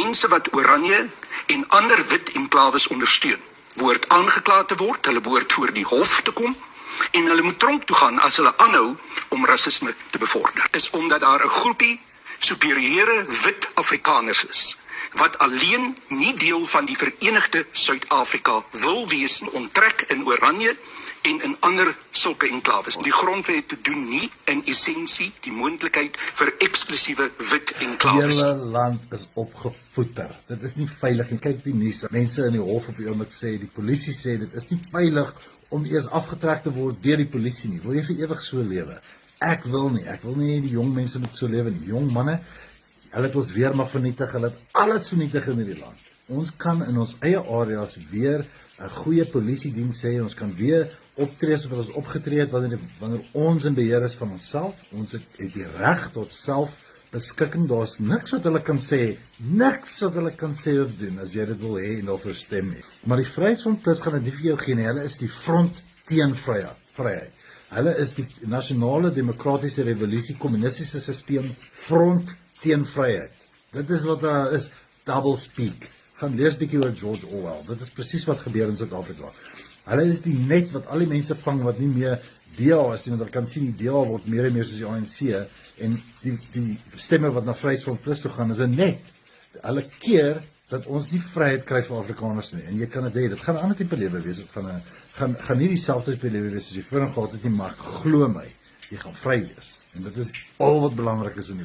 mense wat Oranje en ander wit enklawes ondersteun, behoort aangekla te word, hulle behoort voor die hof te kom, en hulle moet tronk toe gaan as hulle aanhou om rasisme te bevorder. Is omdat daar 'n groepie superieure wit Afrikaners is, wat alleen nie deel van die Verenigde Suid-Afrika wil wees, onttrek in Oranje en in ander sulke enklawes. Die grondwet te doen nie in essensie die moontlikheid vir eksklusiewe wit enklawes. Die hele land is opgevoeter. Dit is nie veilig nie. Kyk die nuus. Mense in die hof op die oomblik sê, die polisie sê, dit is nie veilig om eers afgetrek te word deur die polisie nie. Wil jy vir ewig so lewe? Ek wil nie. Ek wil nie die jong mense met so lewe nie. Jong manne, hulle het ons weermag vernietig, hulle het alles vernietig in hierdie land. Ons kan in ons eie areas weer 'n goeie polisiediens hê, ons kan weer optree soos ons opgetree het wanneer ons in beheer is van onsself. Ons het die reg tot selfbeskikking. Daar's niks wat hulle kan sê, of doen as jy dit wil hê en daarvoor stem nie. Maar die Vryheidsfront Plus gaan dit nie vir jou gee nie. Hulle is die front teen vryheid. Hulle is die nasionale demokratiese revolusie, kommunistiese stelsel, front teen vryheid. Dit is wat daar is, double speak. Gaan lees bietjie oor George Orwell. Dit is presies wat gebeur in Suid-Afrika. Hulle is die net wat al die mense vang wat nie meer DA is nie, want hulle kan sien die DA word meer en meer soos die ANC, en die stemme wat na Vryheidsfront Plus toe gaan is 'n net. Hulle keer dat ons nie vryheid kry vir Afrikaners nie, en jy kan dit hê, dit gaan 'n ander tipe lewe wees, dit gaan nie dieselfde tipe lewe wees as jy voorheen gehad het nie, maar glo my, jy gaan vry wees, en dit is al wat belangrik is in die